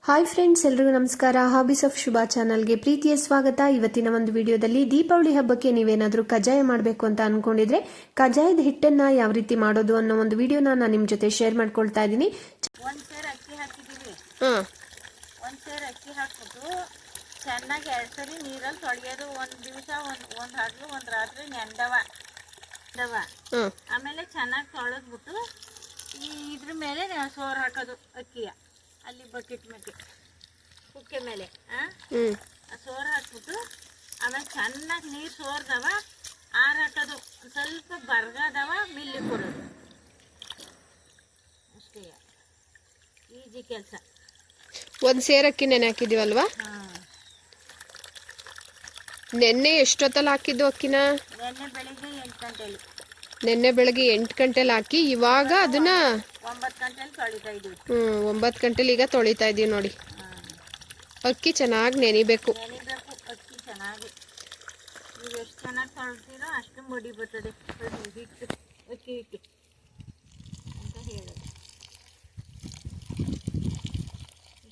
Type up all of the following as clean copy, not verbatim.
Hi friends, ಎಲ್ರಿಗೂ ನಮಸ್ಕಾರ. Hobbies of Shubha ಚಾನಲ್ಗೆ ಪ್ರೀತಿಯ ಸ್ವಾಗತ. ಇವತ್ತಿನ ಒಂದು ವಿಡಿಯೋದಲ್ಲಿ ದೀಪಾವಳಿ ಹಬ್ಬಕ್ಕೆ ನೀವೇನಾದರೂ ಕಜ್ಜಾಯ ಮಾಡಬೇಕು ಅಂತ ಅನ್ಕೊಂಡಿದ್ರೆ ಕಜ್ಜಾಯದ ಹಿಟ್ಟನ್ನ ಯಾವ ರೀತಿ ಮಾಡೋದು ಅನ್ನೋ ಒಂದು ವಿಡಿಯೋನ ನಾನು ನಿಮ್ಮ ಜೊತೆ ಶೇರ್ ಮಾಡ್ಕೊಳ್ತಾ ಇದ್ದೀನಿ. ಒಂದು ಸೇರು ಅಕ್ಕಿ ಹಾಕಿದ್ದೀವಿ. ಒಂದು ಸೇರು ಅಕ್ಕಿ ಹಾಕ್ಬಿಟ್ಟು ಚೆನ್ನಾಗಿ 2 ಸರಿ ನೀರಲ್ಲಿ ತೊಳೆಯೋದು. ಒಂದು ದಿವಸ ಒಂದು ಹಗಲು ಒಂದು ರಾತ್ರಿ ನೆಂದವ. ಆಮೇಲೆ ಚೆನ್ನಾಗಿ ತೊಳೆದ್ಬಿಟ್ಟು ಇದ್ರ ಮೇಲೆ ಸೋರು ಹಾಕೋದು ಅಕ್ಕಿಯ ಅಲ್ಲಿ ಬಕೆಟ್ ಮೇಲೆ ಕುಕ್ಕೆ ಮೇಲೆ ಸೋರು ಹಾಕ್ಬಿಟ್ಟು ಆಮೇಲೆ ಚೆನ್ನಾಗಿ ನೀರು ಸೋರ್ದವ ಆರು ಹಾಕೋದು. ಸ್ವಲ್ಪ ಬರ್ಗದವ ಮಿಲ್ಲಿ ಕೊಡೋದು ಅಷ್ಟೇ. ಈಜಿ ಕೆಲಸ. ಒಂದು ಸೇರಕ್ಕಿ ನೆನೆ ಹಾಕಿದೀವಲ್ವಾ? ನೆನ್ನೆ ಎಷ್ಟೊತ್ತಲ್ಲಿ ಹಾಕಿದ್ದು ಅಕ್ಕಿನ? ನೆನ್ನೆ ಬೆಳಿಗ್ಗೆ 8 ಗಂಟೆಲಿ. ನೆನ್ನೆ ಬೆಳಗ್ಗೆ 8 ಗಂಟೆಲಿ ಹಾಕಿ ಇವಾಗ ಅದನ್ನ 9 ಗಂಟೆಲಿ ತೊಳಿತಾ ಇದೀವಿ. 9 ಗಂಟೆಲಿ ಈಗ ತೊಳಿತಾ ಇದೀವಿ ನೋಡಿ. ಅಕ್ಕಿ ಚೆನ್ನಾಗಿ ನೆನಿಬೇಕು. ಅಕ್ಕಿ ಚೆನ್ನಾಗಿ ನೀವು ಎಷ್ಟು ಚೆನ್ನಾಗಿ ತೊಳ್ತೀರೋ ಅಷ್ಟು ಮುಡಿ ಬರ್ತದೆ ಹಿಟ್ಟು ಅಕ್ಕಿ ಹಿಟ್ಟು ಅಂತ ಹೇಳೋದು.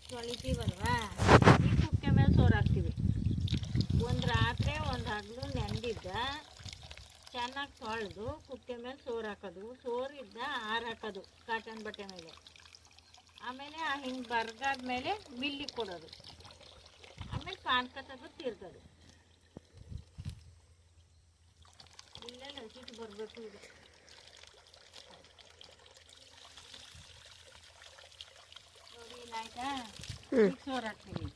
ತೊಳಿತೀವಲ್ವಾ, ಈ ಕುಕ್ಕೆ ಮೇಲೆ ಸೋರು ಹಾಕ್ತೀವಿ. ಒಂದು ರಾತ್ರಿ ಒಂದು ಹಗಲು ನೆಂದಿದ್ದ ಚೆನ್ನಾಗಿ ತೊಳೆದು ಕುಕ್ಕೆ ಮೇಲೆ ಸೋರು ಹಾಕೋದು. ಸೋರಿದ್ದ ಆರು ಹಾಕೋದು ಕಾಟನ್ ಬಟ್ಟೆ ಮೇಲೆ. ಆಮೇಲೆ ಹಿಂಗೆ ಬರ್ಗಾದ್ಮೇಲೆ ಮಿಲ್ಲಿಗೆ ಕೊಡೋದು. ಆಮೇಲೆ ಪಾನಕ ತೆಗೆದು ತಿರ್ಗೋದು. ಇಲ್ಲೆಲ್ಲ ಹಸಿಟ್ಟು ಬರಬೇಕು. ಇದು ನೋಡಿ ಏನಾಯ್ತಾ? ಸೋರು ಹಾಕ್ತೀವಿ.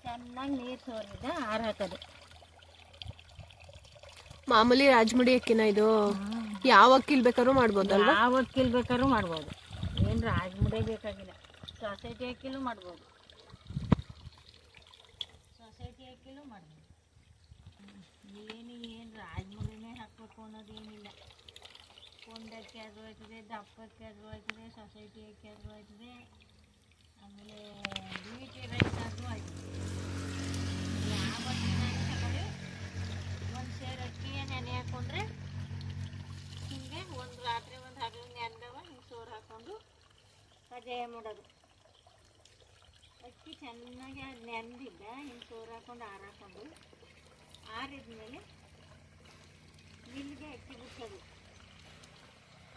ಚೆನ್ನಾಗಿ ನೀರು ಸೋರಿದ ಆರು ಹಾಕೋದು. ಮಾಮೂಲಿ ರಾಜಮುಡಿ ಅಕ್ಕಿನ ಇದು? ಯಾವ ಅಕ್ಕಿಲ್ ಬೇಕಾದ್ರೂ ಮಾಡ್ಬೋದಲ್ವಾ? ಯಾವ ಅಕ್ಕಿಲ್ ಬೇಕಾದ್ರೂ ಮಾಡ್ಬೋದು. ಏನು ರಾಜಮುಡಿ ಬೇಕಾಗಿಲ್ಲ. ಸೊಸೈಟಿ ಅಕ್ಕಿಲೂ ಮಾಡ್ಬೋದು. ಸೊಸೈಟಿ ಅಕ್ಕಿಲೂ ಮಾಡ್ಬೋದು. ಏನು ರಾಜಮುಡಿನೇ ಹಾಕಬೇಕು ಅನ್ನೋದೇನಿಲ್ಲ. ಕೊಂಡಕ್ಕೆ ಆದರೂ ಆಯ್ತದೆ, ದಪ್ಪಕ್ಕೆ ಆದರೂ ಆಯ್ತದೆ, ಸೊಸೈಟಿ ಅಕ್ಕಿ ಆದರೂ ಆಯ್ತದೆ, ಆಮೇಲೆ ಬೀಟಿ ರೈಸ್ ಆದರೂ ಆಯ್ತದೆ. ಯಾವ ಅಕ್ಕಿನ ತಗೊಳ್ಳಿ. ಒಂದು ಸೇರು ಅಕ್ಕಿಯ ನೆನೆ ಹಾಕ್ಕೊಂಡ್ರೆ ಹಿಂಗೆ ಒಂದು ರಾತ್ರಿ ಒಂದು ಹಗಲು ನೆಂದವ ಹಿಂಗೆ ಸೋರು ಹಾಕ್ಕೊಂಡು ಕಜ್ಜಾಯ ಮಾಡೋದು. ಅಕ್ಕಿ ಚೆನ್ನಾಗಿ ನೆಂದಿದ್ದ ಹಿಂಗೆ ಸೋರು ಹಾಕ್ಕೊಂಡು ಆರು ಹಾಕ್ಕೊಂಡು ಆರಿದ್ಮೇಲೆ ಮಿಲ್ಗೆ ಅಕ್ಕಿ ಬಿಡ್ಸೋದು.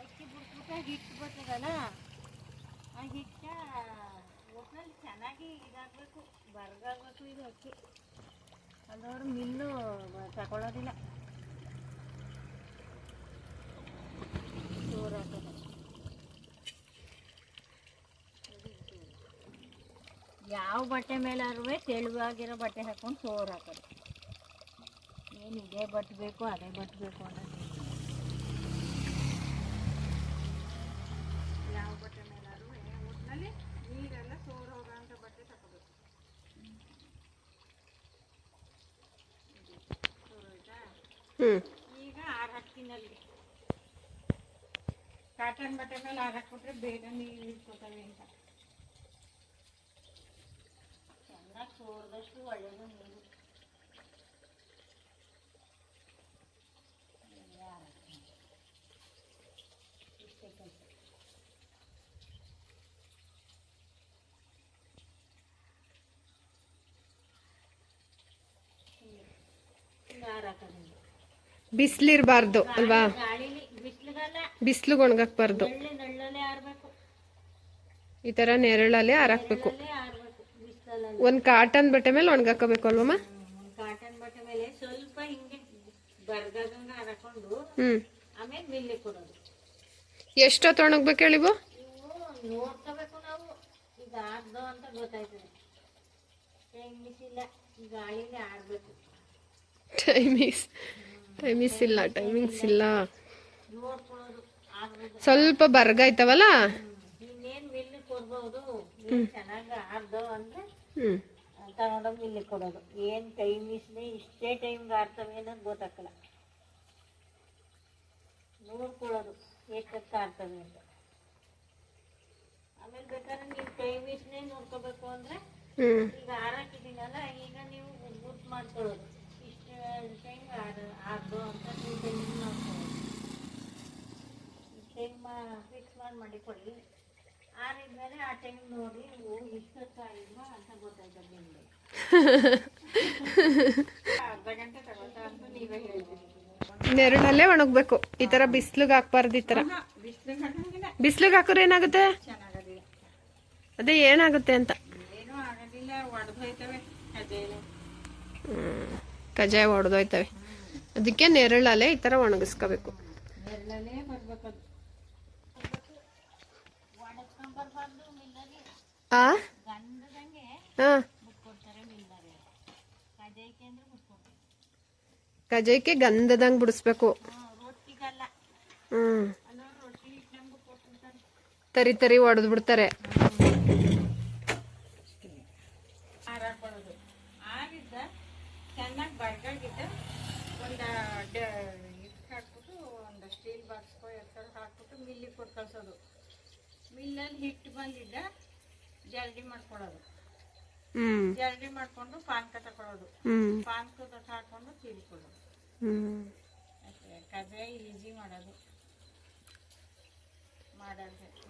ಅಕ್ಕಿ ಬಿಡ್ಸ್ಬಿಟ್ಟು ಹಿಟ್ಟು ಬರ್ತದಲ್ಲ, ಆ ಹಿಟ್ಟ ಒಟ್ಟಿನಲ್ಲಿ ಚೆನ್ನಾಗಿ ಇದಾಗಬೇಕು, ಬರ್ಗಾಗಬೇಕು. ಇದು ಅಕ್ಕಿ ಅಲ್ಲವರು ಮಿಲ್ಲು ತಗೊಳ್ಳೋದಿಲ್ಲ. ಸೋರು ಹಾಕೋದು. ಯಾವ ಬಟ್ಟೆ ಮೇಲಾದ್ರೂ ತೆಳುವಾಗಿರೋ ಬಟ್ಟೆ ಹಾಕ್ಕೊಂಡು ಸೋರು ಹಾಕೋದು. ಏನು ಇದೇ ಬಟ್ಟೆ ಬೇಕು ಅದೇ ಬಟ್ಟೆ ಬೇಕು ಅನ್ನೋದು ಯಾವ ಬಟ್ಟೆ ಮೇಲಾದ್ರೂ ಒಟ್ಟಿನಲ್ಲಿ ನೀರೆಲ್ಲ ಸೋರು ಹೋಗೋಂಥ ಬಟ್ಟೆ ತಗೋಬೇಕು. ಈಗ ಆರು ಹಾಕ್ತೀನಲ್ಲಿ ಕಾಟನ್ ಬಟ್ಟೆ ಮೇಲೆ ಆರು ಹಾಕ್ಬಿಟ್ರೆ ಬೇಗ ನೀರು ಇಟ್ಕೋತವೆ ಅಂತ. ಚೆನ್ನಾಗಿ ಸೋರ್ದಷ್ಟು ಒಳ್ಳೆಯದು ನೀರು. ಇಷ್ಟೇ ಕೆಲಸ. ಆರು ಹಾಕೋದು. ಬಿಸಿಲಿರಬಾರ್ದು ಅಲ್ವಾ? ಗಾಳಿಲಿ ಬಿಸಿಲಿಗಲ್ಲ, ಬಿಸಿಲು ಒಣಗಾಕ್ಬಾರ್ದು. ನೆರಳಲ್ಲೇ ಆರಬೇಕು. ಈ ತರ ನೆರಳಲ್ಲೇ ಆರಾಕ್ಬೇಕು. ಆರಬೇಕು ಬಿಸಿಲಲ್ಲ. ಒಂದ್ ಕಾಟನ್ ಬಟ್ಟೆ ಮೇಲೆ ಒಣಗಾಕಬೇಕು ಅಲ್ವಮ್ಮ? ಕಾಟನ್ ಬಟ್ಟೆ ಮೇಲೆ ಸ್ವಲ್ಪ ಹಿಂಗೆ ಬರ್ಗದಂಗ ಹಾಕೊಂಡು ಆಮೇಲೆ ಮಿಲ್ಲಿ ಕೊಡೋದು. ಎಷ್ಟೊತ್ತು ಒಣಗ್ಬೇಕು ಹೇಳಿವು? ಇವು ನೋಡ್ಕೋಬೇಕು ನಾವು. ಈಗ ಆರ್ದು ಅಂತ ಗೊತ್ತಾಯ್ತದೆ. ಟೈಮಿಸ್ ಇಲ್ಲ, ಗಾಳಿಲಿ ಆರ್ಬೇಕು. ಟೈಮಿಂಗ್ಸ್ ಇಲ್ಲ. ನೋಡ್ಕೊಳ್ಳೋದು ಆರ್ಬೇಕು. ಸ್ವಲ್ಪ ಬರ್ಗಾಯ್ತವಲ್ಲ, ಇನ್ನೇನು ಮಿಲ್ಲಿ ಕೊಡ್ಬೋದು. ಚೆನ್ನಾಗಿ ಆರ್ದು ಅಂದ್ರೆ ತಗೊಂಡೋಗಿ ಮಿಲ್ಲಿ ಕೊಡೋದು. ಏನು ಟೈಮಿಸ್ನೇ ಇಷ್ಟೇ ಟೈಮ್ಗೆ ಆರ್ತವೆ ಅನ್ನೋದು ಗೊತ್ತಾಗಲ್ಲ. ನೋಡ್ಕೊಳ್ಳೋದು ಏಕಕ್ಕೆ ಆರ್ತವೆ ಅಂತ. ಆಮೇಲೆ ಬೇಕಾದ್ರೆ ನೀವು ಟೈಮಿಸ್ನೇ ನೋಡ್ಕೋಬೇಕು ಅಂದರೆ ಈಗ ಆರಾಕಿದ್ದೀನಲ್ಲ, ಈಗ ನೀವು ಗುರ್ತು ಮಾಡ್ಕೊಳ್ಳೋದು ಇಷ್ಟು ಟೈಮ್ ಆರ್ದು ಅಂತ ನೀವು ಟೈಮಿಂಗ್ ನೋಡ್ಕೊಳ್ಳೋದು. ಟೈಮ್ ಫಿಕ್ಸ್ ಮಾಡಿ ಕೊಡಿ. ಆರಿದ್ಮೇಲೆ ಆ ಟೈಮ್ ನೋಡಿ ಇಷ್ಟೊತ್ತು ಆಗಿಲ್ವಾ ಅಂತ ಗೊತ್ತಾಯ್ತದೆ ನಿಮಗೆ. ಅರ್ಧ ಗಂಟೆ ತಗೋತಾ ಅಂತ ನೀವೇ ಹೇಳ್ತೀರಿ. ನೆರಳಲ್ಲೇ ಒಣಗಬೇಕು. ಈ ತರ ಬಿಸಿಲಿಗೆ ಹಾಕ್ಬಾರ್ದು. ಈ ತರ ಬಿಸಿಲಿಗೆ ಹಾಕಿದ್ರೆ ಏನಾಗುತ್ತೆ? ಚೆನ್ನಾಗೋದಿಲ್ಲ. ಅದೇ ಏನಾಗುತ್ತೆ ಅಂತ. ಏನೂ ಆಗೋದಿಲ್ಲ, ಒಡೆದೋಯ್ತವೆ ಕಜ್ಜಾಯ. ಕಜ್ಜಾಯ ಒಡೆದೋಯ್ತವೆ. ಅದಕ್ಕೆ ನೆರಳಲ್ಲೇ ಈ ತರ ಒಣಗಿಸ್ಕೋಬೇಕು. ನೆರಳಲ್ಲೇ ಬರ್ಬೇಕದು. ಒಣಗಿಸ್ಕೊಂಡ್ಬರ್ಬಾರ್ದು ಮಿಲ್ಲಲ್ಲಿ. ಗಂಧದಂಗೆ ಬಿಟ್ಕೊಡ್ತಾರೆ ಮಿಲ್ಲಲ್ಲಿ. ಕಜ್ಜಾಯಕ್ಕೆ ಅಂದ್ರೆ ಬಿಟ್ಕೊಡ್ತಾರೆ. ಕಜ್ಜಾಯಕ್ಕೆ ಗಂಧದಂಗೆ ಬಿಡಿಸ್ಬೇಕು. ರೊಟ್ಟಿಗಲ್ಲ. ಅಲ್ಲ, ರೊಟ್ಟಿ ಹಿಟ್ಟಂಗೆ ಬಿಟ್ಕೊಡ್ತಾರೆ. ತರಿ ತರಿ ಒಡೆದು ಬಿಡ್ತಾರೆ. ಹಾರಾಕೊಳ್ಳೋದು. ಆಗಿದ್ದ ಚೆನ್ನಾಗಿ ಬರ್ಗಾಗಿದ್ದ ಒಂದು ಇದು ಹಾಕ್ಬಿಟ್ಟು ಒಂದು ಸ್ಟೀಲ್ ಬಾಕ್ಸ್ಗೋ ಎತ್ತರ ಹಾಕ್ಬಿಟ್ಟು ಮಿಲ್ಲಿಗೆ ಕೊಟ್ಟು ಕಳ್ಸೋದು. ಮಿಲ್ಲಲ್ಲಿ ಹಿಟ್ಟು ಬಂದಿದ್ದ ಜಲ್ದಿ ಮಾಡ್ಕೊಳ್ಳೋದು. ಜಲ್ದಿ ಮಾಡ್ಕೊಂಡು ಪಾನಕ ತಗೊಳ್ಳೋದು. ಪಾನಕದ ಹಾಕೊಂಡು ತೀರಿಕೊಳ್ಳೋದು. ಅಷ್ಟೇ. ಕಜ್ಜಾಯ ಈಸಿ ಮಾಡೋದು.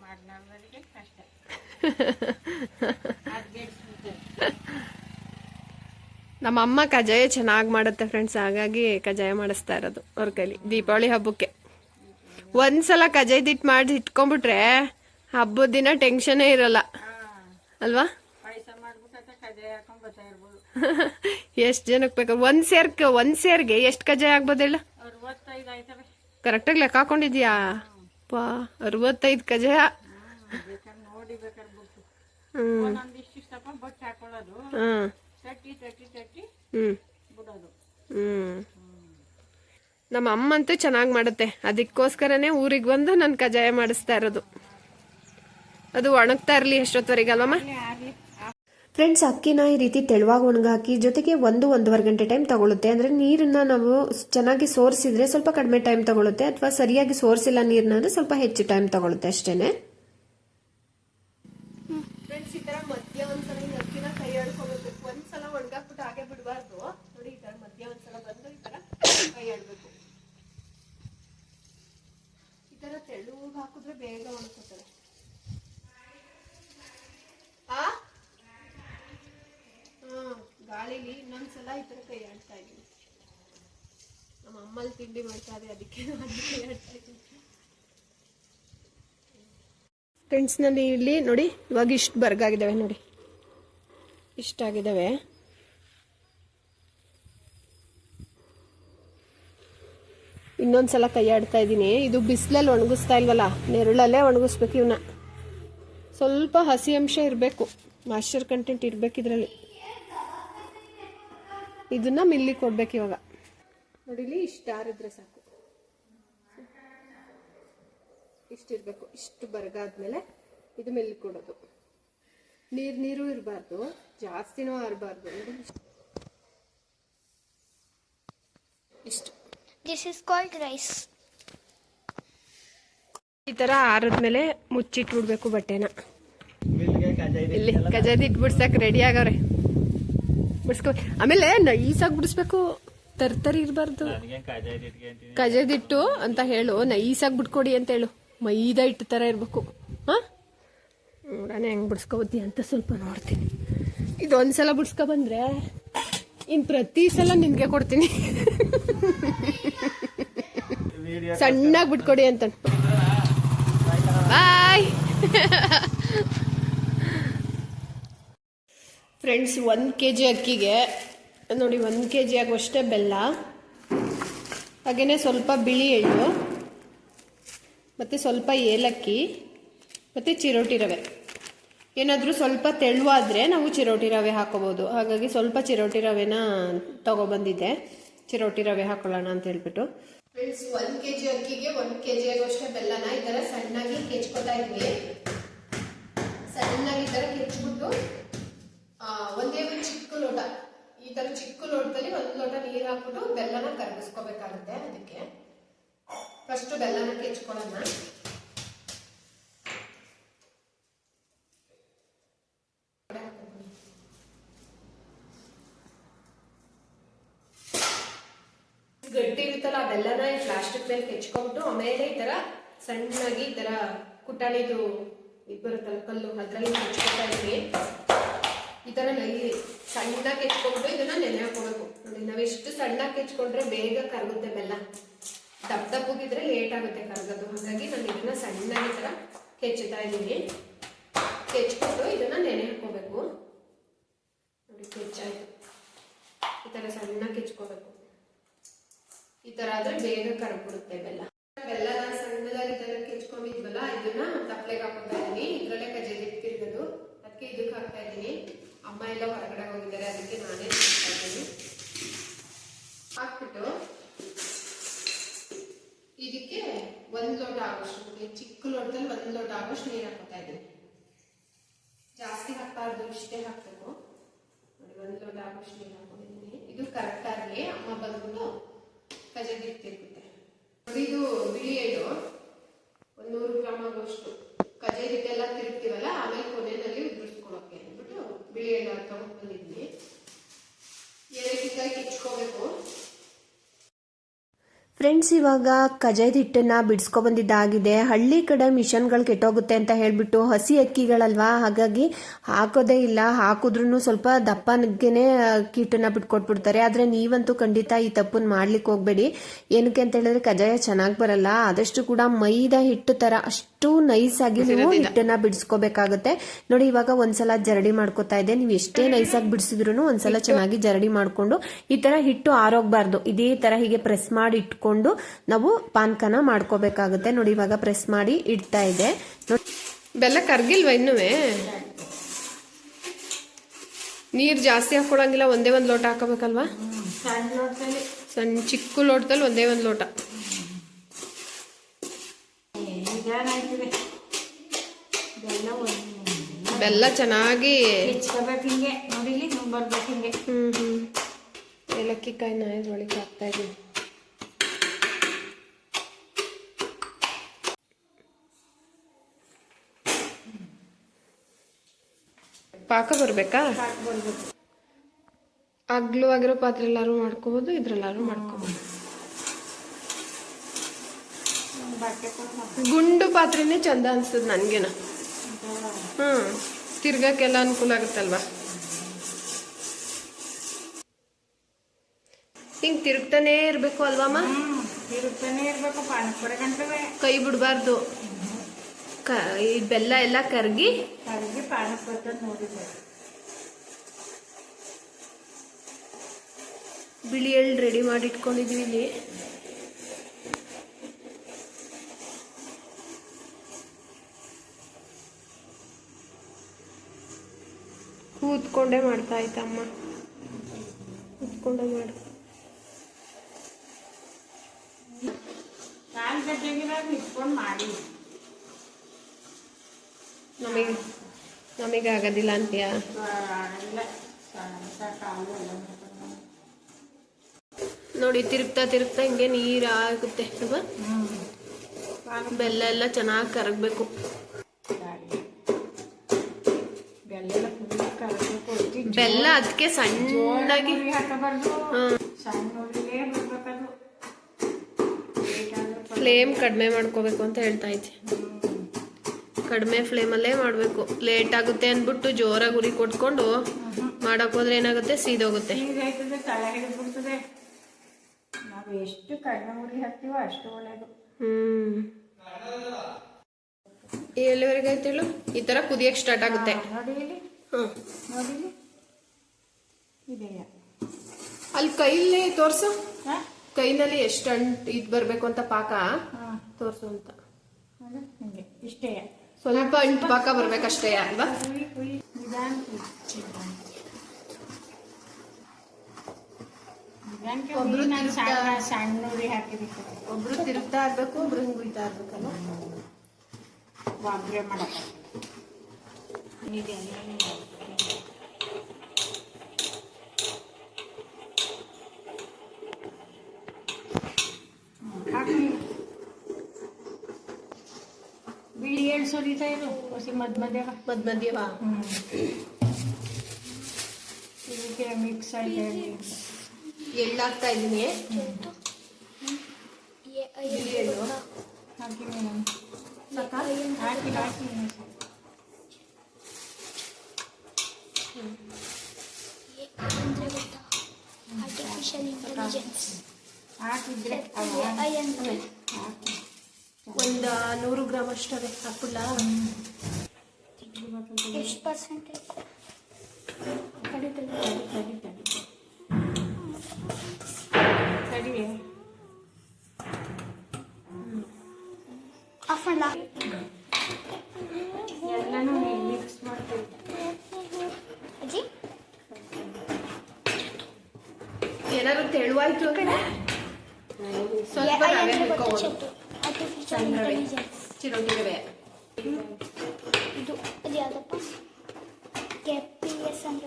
ಮಾಡಿನವರಿಗೆ ಕಷ್ಟ. ನಮ್ಮ ಅಮ್ಮ ಕಜ್ಜಾಯ ಚೆನ್ನಾಗಿ ಮಾಡುತ್ತೆ ಫ್ರೆಂಡ್ಸ್. ಹಾಗಾಗಿ ಕಜ್ಜಾಯ ಮಾಡಿಸ್ತಾ ಇರೋದು ಅವ್ರ ಕೈಲಿ ದೀಪಾವಳಿ ಹಬ್ಬಕ್ಕೆ. ಒಂದ್ಸಲ ಕಜ್ಜಾಯದ ಹಿಟ್ಟು ಮಾಡಿ ಇಟ್ಕೊಂಡ್ಬಿಟ್ರೆ ಹಬ್ಬದ ದಿನ ಟೆನ್ಷನೇ ಇರಲ್ಲ ಅಲ್ವಾ? ಪಾಯಸ ಮಾಡ್ಬಿಟ್ಟು ಕಜ್ಜಾಯ ಹಾಕೊಂಡ್ ಬರ್ತಾ ಇರ್ಬೋದು. ಎಷ್ಟ್ ಜನಕ್ಕೆ ಬೇಕು? ಒಂದ್ ಸೇರ್ಗೆ ಎಷ್ಟು ಕಜ್ಜಾಯ ಆಗ್ಬೋದು ಹೇಳ? 65 ಆಯ್ತವೆ. ಕರೆಕ್ಟಾಗಿ ಲೆಕ್ಕ ಹಾಕೊಂಡಿದ್ಯಾ? 65 ಕಜ್ಜಾಯ. ಬೇಕಾದ್ರೆ ನೋಡಿ ಬೇಕಾದ್ರೆ ಬಿಟ್ಟು ಒಂದೊಂದಿಷ್ಟು ಇಷ್ಟಪ್ಪ ಬಟ್ ಹಾಕೊಳ್ಳೋದು. ತಟ್ಟಿ ಬಿಡೋದು. ನಮ್ಮ ಅಮ್ಮ ಅಂತೂ ಚೆನ್ನಾಗಿ ಮಾಡುತ್ತೆ. ಅದಕ್ಕೋಸ್ಕರನೇ ಊರಿಗೆ ಬಂದು ನಾನು ಕಜ್ಜಾಯ ಮಾಡಿಸ್ತಾ ಇರೋದು. ಅದು ಒಣಗ್ತಾ ಇರಲಿ ಎಷ್ಟೊತ್ತವರೆಗಲ್ವಮ್ಮ? ಫ್ರೆಂಡ್ಸ್, ಅಕ್ಕಿನ ಈ ರೀತಿ ತೆಳುವಾಗಿ ಒಣಗಾಕಿ ಜೊತೆಗೆ 1-1.5 ಗಂಟೆ ಟೈಮ್ ತಗೊಳುತ್ತೆ. ಅಂದ್ರೆ ನೀರನ್ನ ನಾವು ಚೆನ್ನಾಗಿ ಸೋರಿಸಿದ್ರೆ ಸ್ವಲ್ಪ ಕಡಿಮೆ ಟೈಮ್ ತಗೊಳುತ್ತೆ, ಅಥವಾ ಸರಿಯಾಗಿ ಸೋರಿಸಿಲ್ಲ ನೀರನ್ನ ಅಂದ್ರೆ ಸ್ವಲ್ಪ ಹೆಚ್ಚು ಟೈಮ್ ತಗೊಳುತ್ತೆ ಅಷ್ಟೇನೆ. ಫ್ರೆಂಡ್ಸ್, ಈ ತರ ಮಧ್ಯ ಒಂದ್ಸಲ ಅಕ್ಕಿನ ಕೈ ಆಡ್ಕೋಬೇಕು. ಒಂದ್ಸಲ ಒಣಗಾಕ್ಬಿಟ್ಟು ಹಾಗೆ ಬಿಡಬಾರ್ದು. ನೋಡಿ, ಈ ತರ ಮಧ್ಯ ಒಂದ್ಸಲ ಬಂದು ಈ ತರ ಕೈ ಆಡ್ಬೇಕು. ಈ ತರ ತೆಳುವಾಗಿ ಹಾಕಿದ್ರೆ ಬೇಗ ಒಣಗ್ತದೆ. ಗಾಳಿಲಿ ಇನ್ನೊಂದ್ಸಲ ಈ ತರ ಕೈ ಆಡ್ತಾ ಇದ್ದೀನಿ. ನಮ್ಮ ಅಮ್ಮಲ್ಲಿ ತಿಂಡಿ ಮಾಡ್ತಾ ಇದೆ, ಅದಕ್ಕೆ ಕೈ ಆಡ್ತಾ ಇದ್ದೀನಿ. ಫ್ರೆಂಡ್ಸ್, ನಲ್ಲಿ ಇಲ್ಲಿ ನೋಡಿ ಇವಾಗ ಇಷ್ಟು ಬರ್ಗಾಗಿದ್ದಾವೆ. ನೋಡಿ ಇಷ್ಟಾಗಿದ್ದಾವೆ. ಇನ್ನೊಂದ್ಸಲ ಕೈ ಆಡ್ತಾ ಇದ್ದೀನಿ. ಇದು ಬಿಸಿಲಲ್ಲಿ ಒಣಗಿಸ್ತಾ ಇಲ್ವಲ್ಲ, ನೆರಳಲ್ಲೇ ಒಣಗಿಸ್ಬೇಕು ಇವನ್ನ. ಸ್ವಲ್ಪ ಹಸಿ ಅಂಶ ಇರಬೇಕು, ಮಾಯ್ಶ್ಚರ್ ಕಂಟೆಂಟ್ ಇರ್ಬೇಕು ಇದರಲ್ಲಿ. ಇದನ್ನ ಮಿಲ್ಲಿಗೆ ಕೊಡ್ಬೇಕು ಇವಾಗ. ನೋಡಿಲಿ, ಇಷ್ಟು ಆರಿದ್ರೆ ಸಾಕು. ಇಷ್ಟಿರ್ಬೇಕು. ಇಷ್ಟು ಬರ್ಗಾದ್ಮೇಲೆ ಇದು ಮಿಲ್ಲಿಗೆ ಕೊಡೋದು. ನೀರು ಇರಬಾರ್ದು, ಜಾಸ್ತಿನೂ ಆರಬಾರ್ದು. ನೋಡಿ ಇಷ್ಟು. This is called rice. ಈ ತರ ಆರದ್ಮೇಲೆ ಮುಚ್ಚಿಟ್ಬಿಡ್ಬೇಕು ಬಟ್ಟೆನ. ಇಲ್ಲಿ ಕಜ್ಜಾಯದ ಹಿಟ್ಟು ಬಿಡ್ಸಕ್ ರೆಡಿ ಆಗವ್ರೆ. ಬಿಡ್ಸ್ಕೊ. ಆಮೇಲೆ ನೈಸಾಗಿ ಬಿಡಿಸ್ಬೇಕು, ತರ್ತರಿ ಇರಬಾರ್ದು. ಕಜ್ಜಾಯದ ಹಿಟ್ಟು ಅಂತ ಹೇಳು, ನೈಸಾಗಿ ಬಿಟ್ಕೊಡಿ ಅಂತ ಹೇಳು. ಮೈದಾ ಹಿಟ್ಟು ತರ ಇರ್ಬೇಕು. ನೋಡೋಣ ಹೆಂಗ್ ಬಿಡ್ಸ್ಕೊಬತ್ತಿ ಅಂತ ಸ್ವಲ್ಪ ನೋಡ್ತೀನಿ. ಇದೊಂದ್ಸಲ ಬಿಡ್ಸ್ಕೊ ಬಂದ್ರೆ ಇನ್ ಪ್ರತಿ ಸಲ ನಿನ್ಗೆ ಕೊಡ್ತೀನಿ. ಸಣ್ಣಾಗಿ ಬಿಟ್ಕೊಡಿ ಅಂತ. ಬಾಯ್. ಫ್ರೆಂಡ್ಸ್, 1 kg ಅಕ್ಕಿಗೆ ನೋಡಿ 1 kg ಆಗುವಷ್ಟೇ ಬೆಲ್ಲ, ಹಾಗೆಯೇ ಸ್ವಲ್ಪ ಬಿಳಿ ಎಳ್ಳು, ಮತ್ತು ಸ್ವಲ್ಪ ಏಲಕ್ಕಿ, ಮತ್ತು ಚಿರೋಟಿ ರವೆ. ಏನಾದರೂ ಸ್ವಲ್ಪ ತೆಳುವಾದರೆ ನಾವು ಚಿರೋಟಿ ರವೆ ಹಾಕೋಬೋದು. ಹಾಗಾಗಿ ಸ್ವಲ್ಪ ಚಿರೋಟಿ ರವೆನ ತಗೊಬಂದಿದ್ದೆ. ಚಿರೋಟಿ ರವೆ ಹಾಕೊಳ್ಳೋಣ ಅಂತ ಹೇಳ್ಬಿಟ್ಟು. ಫ್ರೆಂಡ್ಸ್, 1 kg ಅಕ್ಕಿಗೆ 1 kg ಆಗುವಷ್ಟೇ ಬೆಲ್ಲನ ಈ ಥರ ಸಣ್ಣಾಗಿ ಕೆಚ್ಕೊತಾ ಇದ್ವಿ. ಸಣ್ಣಾಗಿ ಈ ಥರ ಕೆಚ್ಬಿಟ್ಟು ಒಂದೇ ಒಂದು ಚಿಕ್ಕ ಲೋಟ, ಈ ತರ ಚಿಕ್ಕ ಲೋಟದಲ್ಲಿ 1 ಲೋಟ ನೀರು ಹಾಕ್ಬಿಟ್ಟು ಬೆಲ್ಲನ ಕರಗಿಸ್ಕೋಬೇಕಾಗುತ್ತೆ. ಅದಕ್ಕೆ ಫಸ್ಟ್ ಬೆಲ್ಲನ ಕೆಚ್ಕೊಳ್ಳೋಣ. ಗಟ್ಟಿ ಇರುತ್ತಲ್ಲ ಆ ಬೆಲ್ಲನ ಈ ಪ್ಲಾಸ್ಟಿಕ್ ಮೇಲೆ ಕೆಚ್ಕೊಂಡ್ಬಿಟ್ಟು ಆಮೇಲೆ ಈ ತರ ಸಣ್ಣದಾಗಿ ಈ ತರ ಕುಟಾಣಿದು ಇದು ಬರುತ್ತಲ್ಲ ಕಲ್ಲು, ಅದ್ರಲ್ಲಿ ಹಚ್ಕೊತಾ ಇದ್ವಿ. ಈ ತರ ಸಣ್ಣದಾಗಿ ಹೆಚ್ಕೊಂಡು ಇದನ್ನ ನೆನೆ ಹಾಕೋಬೇಕು. ನೋಡಿ, ನಾವೆಷ್ಟು ಸಣ್ಣದಾಗಿ ಹೆಚ್ಕೊಂಡ್ರೆ ಬೇಗ ಕರಗುತ್ತೆ ಬೆಲ್ಲ. ದಪ್ಪ ದಪ್ಪಗಿದ್ರೆ ಲೇಟ್ ಆಗುತ್ತೆ ಕರಗೋದು. ಹಾಗಾಗಿ ನಾನು ಇದನ್ನ ಸಣ್ಣದಾಗಿ ಈ ತರ ಕೆಚ್ಚುತ್ತಾ ಇದ್ದೀನಿ. ಕೆಚ್ಕೊಂಡು ಇದನ್ನ ನೆನೆ ಹಾಕೋಬೇಕು. ನೋಡಿ, ಕೆಚ್ಚಾಯ್ತು. ಈ ತರ ಸಣ್ಣದಾಗಿ ಕೆಚ್ಕೋಬೇಕು. ಈ ತರ ಆದ್ರೆ ಬೇಗ ಕರಗ್ಬಿಡುತ್ತೆ ಬೆಲ್ಲ. ಸಣ್ಣದಾಗಿ ಈ ತರ ಕೆಚ್ಕೊಂಡಿದ್ವಲ್ಲ, ಇದನ್ನ ತಪ್ಪಲೆಗೆ ಹಾಕೋತಾ ಇದೀನಿ. ಇದ್ರಲ್ಲೇ ಕಜ್ಜಾಯ ತಿರ್ಗೋದು, ಅದಕ್ಕೆ ಇದಕ್ಕೆ ಹಾಕ್ತಾ ಇದೀನಿ. ಅಮ್ಮ ಎಲ್ಲ ಹೊರಗಡೆ ಹೋಗಿದ್ದಾರೆ, ಅದಕ್ಕೆ ನಾನೇ ಹಾಕ್ತಾ ಇದ್ದೀನಿ. ಹಾಕ್ಬಿಟ್ಟು ಇದಕ್ಕೆ 1 ಲೋಟ ಆಗೋಷ್ಟು, ಚಿಕ್ಕ ಲೋಟದಲ್ಲಿ 1 ಲೋಟ ಆಗೋಷ್ಟು ನೀರು ಹಾಕೋತಾ ಇದ್ದೀನಿ. ಜಾಸ್ತಿ ಹಾಕ್ಬಾರ್ದು, ಇಷ್ಟೇ ಹಾಕ್ಬೇಕು. ನೋಡಿ, 1 ಲೋಟ ಆಗೋಷ್ಟು ನೀರು ಹಾಕೊಂಡಿದ್ದೀನಿ. ಇದು ಕರೆಕ್ಟ್ ಆಗಿ ಅಮ್ಮ ಬಂದ್ಬಿಟ್ಟು ಕಜ್ಜಾಯ ಹಿಟ್ಟು ತಿರುಗುತ್ತೆ. ನೋಡಿ, ಇದು ಬಿಳಿ ಎಳ್ಳು 100 ಗ್ರಾಮ್ ಆಗೋಷ್ಟು. ಕಜ್ಜಾಯ ಹಿಟ್ಟೆಲ್ಲ ತಿರುಗ್ತೀವಲ್ಲ, ಆಮೇಲೆ ಕೊನೆಯಲ್ಲಿ ಉದುರಿಸ್ಕೊಳಕ್ಕೆ ಅಂದ್ಬಿಟ್ಟು ಬಿಳಿ ಎಳ್ಳು ತಗೊಂಡು ಬಂದಿದ್ವಿ. ಏಲಕ್ಕಿಕಾಯಿ ಕಿಚ್ಕೋಬೇಕು. ಫ್ರೆಂಡ್ಸ್, ಇವಾಗ ಕಜ್ಜಾಯದ ಹಿಟ್ಟನ್ನ ಬಿಡಿಸ್ಕೊ ಬಂದಿದ್ದಾಗಿದೆ. ಹಳ್ಳಿ ಕಡೆ ಮಿಷನ್ಗಳು ಕೆಟ್ಟೋಗುತ್ತೆ ಅಂತ ಹೇಳ್ಬಿಟ್ಟು ಹಸಿ ಅಕ್ಕಿಗಳಲ್ವಾ, ಹಾಗಾಗಿ ಹಾಕೋದೇ ಇಲ್ಲ. ಹಾಕಿದ್ರೂ ಸ್ವಲ್ಪ ದಪ್ಪನಿಗೆನೆ ಹಿಟ್ಟನ್ನ ಬಿಟ್ಕೊಟ್ಬಿಡ್ತಾರೆ. ಆದ್ರೆ ನೀವಂತೂ ಖಂಡಿತ ಈ ತಪ್ಪನ್ನು ಮಾಡ್ಲಿಕ್ಕೆ ಹೋಗ್ಬೇಡಿ. ಏನಕ್ಕೆ ಅಂತ ಹೇಳಿದ್ರೆ ಕಜ್ಜಾಯ ಚೆನ್ನಾಗಿ ಬರಲ್ಲ. ಆದಷ್ಟು ಕೂಡ ಮೈದಾ ಹಿಟ್ಟು ತರ ಅಷ್ಟು ನೈಸ್ ಆಗಿ ನೀವು ಹಿಟ್ಟನ್ನ ಬಿಡಿಸ್ಕೋಬೇಕಾಗುತ್ತೆ. ನೋಡಿ, ಇವಾಗ ಒಂದ್ಸಲ ಜರಡಿ ಮಾಡ್ಕೋತಾ ಇದೆ. ನೀವು ಎಷ್ಟೇ ನೈಸ್ ಆಗಿ ಬಿಡಿಸಿದ್ರು ಒಂದ್ಸಲ ಚೆನ್ನಾಗಿ ಜರಡಿ ಮಾಡ್ಕೊಂಡು ಈ ತರ ಹಿಟ್ಟು ಆರೋಗ್ಬಾರ್ದು. ಇದೇ ತರ ಹೀಗೆ ಪ್ರೆಸ್ ಮಾಡಿ ಇಟ್ಕೊಂಡು ನಾವು ಪಾನ್ಕನ ಮಾಡ್ಕೋಬೇಕಾಗುತ್ತೆ. ನೋಡಿ, ಇವಾಗ ಪ್ರೆಸ್ ಮಾಡಿ ಇಡ್ತಾ ಇದೆ. ಬೆಲ್ಲ ಕರ್ಗಿಲ್ವಾ ಇನ್ನುವೆ? ನೀರ್ ಜಾಸ್ತಿ ಹಾಕೊಳಂಗಿಲ್ಲ, ಒಂದೇ 1 ಲೋಟ ಹಾಕೋಬೇಕಲ್ವಾ? ಸಣ್ಣ ಚಿಕ್ಕ ಲೋಟದಲ್ಲಿ ಒಂದೇ 1 ಲೋಟ. ಬೆಲ್ಲ ಚೆನ್ನಾಗಿ ಏಲಕ್ಕಿ ಕಾಯಿನ ಇದ್ರೊಳಗೆ ಹಾಕ್ತಾ ಇದ್ದೀನಿ. ಪಾಕ ಬರ್ಬೇಕಾ? ಅಗ್ಲವಾಗಿರೋ ಪಾತ್ರೆ ಎಲ್ಲಾರು ಮಾಡ್ಕೋಬಹುದು, ಇದ್ರಲ್ಲಾರು ಮಾಡ್ಕೋಬಹುದು. ಗುಂಡು ಪಾತ್ರೆನೇ ಚಂದ ಅನ್ಸ್ತದ ನನ್ಗೇನ. ತಿರ್ಗಕ್ಕೆಲ್ಲ ಅನುಕೂಲ ಆಗುತ್ತಲ್ವಾ. ಹಿಂಗ್ ತಿರುಗ್ತಾನೆ ಇರ್ಬೇಕು ಅಲ್ವಮ್ಮ? ಕೈ ಬಿಡ್ಬಾರ್ದು. ಈ ಬೆಲ್ಲ ಎಲ್ಲ ಕರ್ಗಿ ಬಿಳಿ ಎಳ್ಳು ರೆಡಿ ಮಾಡಿ ಇಟ್ಕೊಂಡಿದೀವಿ ಇಲ್ಲಿ. ಕೂತ್ಕೊಂಡೇ ಮಾಡ್ತಾ ಆಯ್ತಮ್ಮ, ಕೂತ್ಕೊಂಡೇ ಮಾಡು. ನಮಗೆ ಆಗೋದಿಲ್ಲ ಅಂತೀಯ? ನೋಡಿ, ತಿರುಗ್ತಾ ತಿರುಗ್ತಾ ಹಿಂಗೆ ನೀರು ಆಗುತ್ತೆ ಅಲ್ವಾ? ಬೆಲ್ಲ ಎಲ್ಲ ಚೆನ್ನಾಗಿ ಕರಗಬೇಕು. ಬೆಲ್ಲ ಅದಕ್ಕೆ ಸಣ್ಣದಾಗಿ ಫ್ಲೇಮ್ ಕಡಿಮೆ ಮಾಡ್ಕೋಬೇಕು ಅಂತ ಹೇಳ್ತಾ ಇದ್ದೆ. ಕಡಿಮೆ ಫ್ಲೇಮಲ್ಲೇ ಮಾಡಬೇಕು. ಲೇಟ್ ಆಗುತ್ತೆ ಅಂದ್ಬಿಟ್ಟು ಜೋರಾಗಿ ಉರಿ ಕೊಟ್ಕೊಂಡು ಮಾಡಕ್ ಹೋದ್ರೆ ಏನಾಗುತ್ತೆ, ಸೀದೋಗುತ್ತೆ. ನಾವು ಎಷ್ಟು ಕಡಿಮೆ ಉರಿ ಹಾಕ್ತೀವೋ ಅಷ್ಟು ಒಳ್ಳೇದು. ಎಲ್ಲಿವರೆಗೆ ಆಯ್ತೇಳು? ಈ ತರ ಕುದಿಯಕ್ಕೆ ಸ್ಟಾರ್ಟ್ ಆಗುತ್ತೆ. ಅಲ್ಲಿ ಕೈಲಿ ತೋರ್ಸು, ಕೈನಲ್ಲಿ ಎಷ್ಟು ಇದು ಬರ್ಬೇಕು ಅಂತ ಪಾಕ ತೋರ್ಸು ಅಂತ. ಇಷ್ಟೇ, ಸ್ವಲ್ಪ ಅಂಟು ಪಾಕ ಬರ್ಬೇಕಷ್ಟೇ ಅಲ್ವಾ? ಸಣ್ಣ ಉರಿ ಹಾಕಿಬೇಕು. ಒಬ್ರು ತಿರುಗ್ತಾ ಇರ್ಬೇಕು, ಒಬ್ರು ಹಿಂಗ್ ಬಿಡ್ತಾ ಇರ್ಬೇಕಲ್ಲ. ಒಬ್ಬರೇ ಮಾಡಕ್ಕೆ ಬಿಳಿ ಎಳ್ಳು ಸುರಿತಾ ಇರು, ಹೊಸಿ ಮಧ್ಯ ಇದಕ್ಕೆ ಮಿಕ್ಸ್ ಆಯ್ತಾ ಎಳ್ಳು ಹಾಕ್ತಾ ಇದ್ದೀನಿ. ये ಹಾಕಿ ಹಾಕಿ ಆರ್ಟಿಫಿಷಿಯಲ್ ಇಂಟೆಲಿಜೆನ್ಸ್ ಹಾಕಿದ್ರೆ ಒಂದು 100 ಗ್ರಾಮ್ ಅಷ್ಟೇ ಹಾಕ್ಬಿಡ್ಲ? ಎಷ್ಟು ಪರ್ಸೆಂಟೇಜ್? ತಡಿ ಆಫ್ ಮಾಡಲ? ಎಲ್ಲನೂ ಮಿಕ್ಸ್ ಮಾಡ್ತೀವಿ. ಅಜ್ಜಿ ಏನಾದ್ರು ತೆಳುವಾಯ್ತು ಅಂದ್ರೆ ಸ್ವಲ್ಪ ರವೆ ಹಾಕೋಬಹುದು. ಆರ್ಟಿಫಿಷಿಯಲ್ ಇಂಟೆಲಿಜೆನ್ಸ್ ಚಿರೋಟಿ ರವೆ. ಇದು ಅದು ಯಾವುದಪ್ಪ? KPS ಅಂತ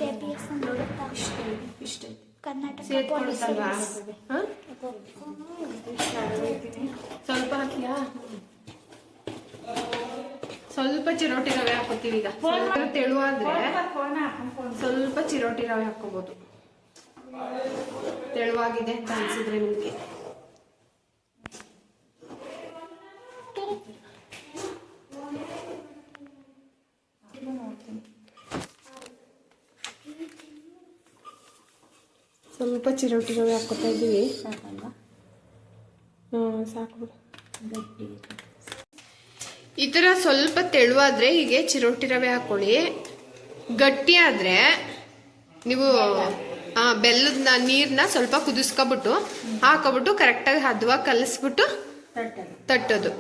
KPS ಅಂತ ಇಷ್ಟೇ ಕರ್ನಾಟಕ ಪೊಲೀಸ್ ಸರ್ವಿಸ್. ಸ್ವಲ್ಪ ಹಾಕ್ಯಾ? ಸ್ವಲ್ಪ ಚಿರೋಟಿ ರವೆ ಹಾಕೋತೀವಿ ಈಗ. ತೆಳುವಾದ್ರೆ ಸ್ವಲ್ಪ ಚಿರೋಟಿ ರವೆ ಹಾಕೋಬಹುದು. ತೆಳುವಾಗಿದೆ ಅಂತ ಅನ್ಸಿದ್ರೆ ನಿಮ್ಗೆ. ಸ್ವಲ್ಪ ಚಿರೋಟಿ ರವೆ ಹಾಕೋತಾ ಇದ್ದೀವಿ. ಸಾಕು. ಈ ಥರ ಸ್ವಲ್ಪ ತೆಳುವಾದ್ರೆ ಹೀಗೆ ಚಿರೋಟಿ ರವೆ ಹಾಕೊಳ್ಳಿ. ಗಟ್ಟಿ ಆದ್ರೆ ನೀವು ಬೆಲ್ಲದ ನೀರನ್ನ ಸ್ವಲ್ಪ ಕುದಿಸ್ಕೊಬಿಟ್ಟು ಹಾಕೊಬಿಟ್ಟು ಕರೆಕ್ಟಾಗಿ ಹದವಾಗಿ ಕಲಿಸ್ಬಿಟ್ಟು ತಟ್ಟೋದು.